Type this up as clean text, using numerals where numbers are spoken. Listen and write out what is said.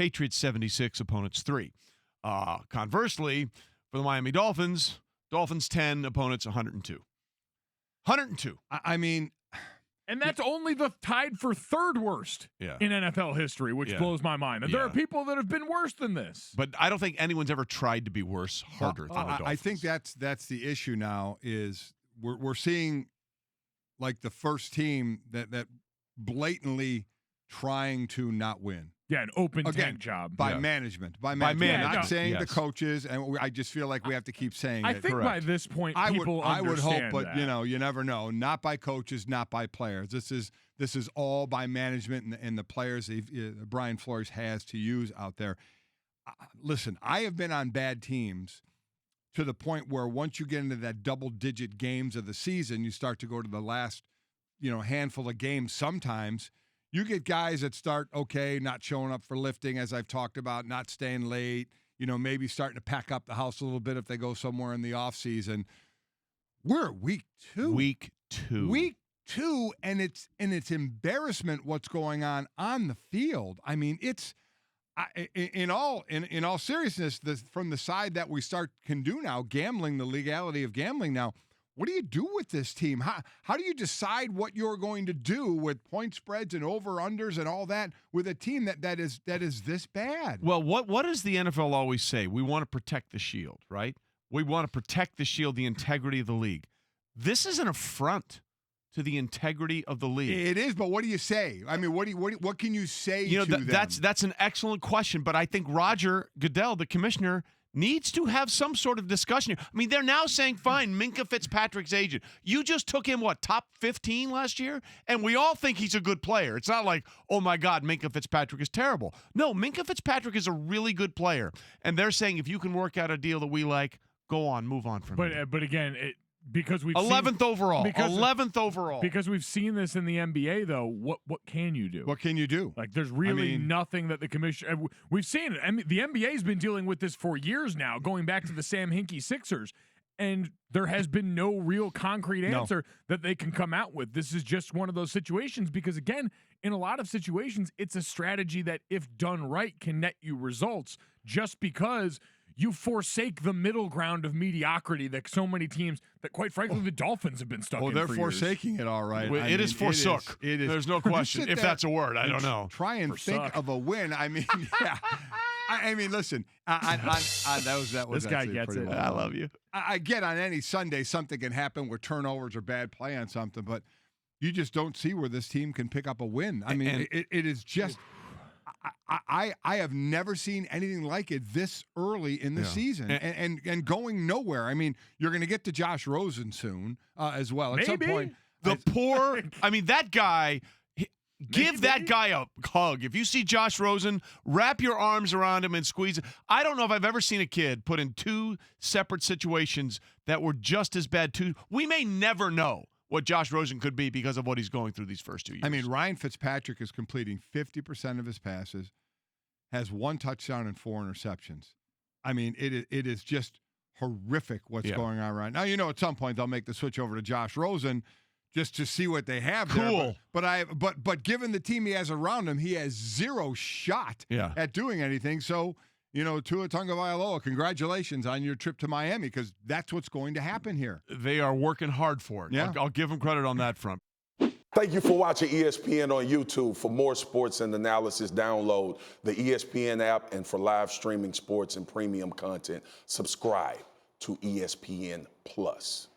Patriots 76, opponents 3. Conversely, for the Miami Dolphins 10, opponents 102. 102. I mean, and that's only the tied for third worst in NFL history, which blows my mind. And there are people that have been worse than this. But I don't think anyone's ever tried to be worse, harder than the Dolphins. I think that's the issue now is we're seeing like the first team that blatantly trying to not win. Yeah, an open tank job. By management. By management. Not saying the coaches, and I just feel like we have to keep saying it. I think by this point, people I would hope, understand but that. you never know. Not by coaches, not by players. This is all by management and the players Brian Flores has to use out there. Listen, I have been on bad teams to the point where once you get into that double-digit games of the season, you start to go to the last, handful of games sometimes. You get guys that start, not showing up for lifting, as I've talked about, not staying late, maybe starting to pack up the house a little bit if they go somewhere in the offseason. We're week 2. Week 2, and it's embarrassment what's going on the field. I mean, it's in all seriousness, from the side that we can do now, gambling, the legality of gambling now. What do you do with this team? How do you decide what you're going to do with point spreads and over-unders and all that with a team that is this bad? Well, what does the NFL always say? We want to protect the shield, right? We want to protect the shield, the integrity of the league. This is an affront to the integrity of the league. It is, but what do you say? I mean, what can you say to them? That's an excellent question, but I think Roger Goodell, the commissioner, needs to have some sort of discussion here. I mean, they're now saying, fine, Minkah Fitzpatrick's agent. You just took him, top 15 last year? And we all think he's a good player. It's not like, oh, my God, Minkah Fitzpatrick is terrible. No, Minkah Fitzpatrick is a really good player. And they're saying, if you can work out a deal that we like, go on, move on from it. But again, because we've 11th overall. 11th overall. Because we've seen this in the NBA, though. What can you do? What can you do? Like, there's really nothing that the commissioner. We've seen it. I mean, the NBA's been dealing with this for years now, going back to the Sam Hinkie Sixers, and there has been no real concrete answer that they can come out with. This is just one of those situations because, again, in a lot of situations, it's a strategy that, if done right, can net you results. Just because you forsake the middle ground of mediocrity that so many teams that, quite frankly, the Dolphins have been stuck in for years. They're forsaking it all right. It is forsook. It is. There's no question. If that's a word, I don't know. Try and think of a win. I mean, yeah. I mean, listen. That was this guy gets it. Well. I love you. I get on any Sunday something can happen where turnovers or bad play on something, but you just don't see where this team can pick up a win. I mean, it is just. I have never seen anything like it this early in the season and going nowhere. I mean, you're going to get to Josh Rosen soon as well. At some point, that guy. Give that guy a hug. If you see Josh Rosen, wrap your arms around him and squeeze it. I don't know if I've ever seen a kid put in two separate situations that were just as bad. We may never know what Josh Rosen could be because of what he's going through these first 2 years. I mean, Ryan Fitzpatrick is completing 50% of his passes, has 1 touchdown and 4 interceptions. I mean, it is just horrific what's going on right now. At some point they'll make the switch over to Josh Rosen just to see what they have there. But given the team he has around him, he has zero shot at doing anything. So, Tua Tagovailoa, congratulations on your trip to Miami, because that's what's going to happen here. They are working hard for it. Yeah. I'll give them credit on that front. Thank you for watching ESPN on YouTube. For more sports and analysis, download the ESPN app, and for live streaming sports and premium content, subscribe to ESPN Plus.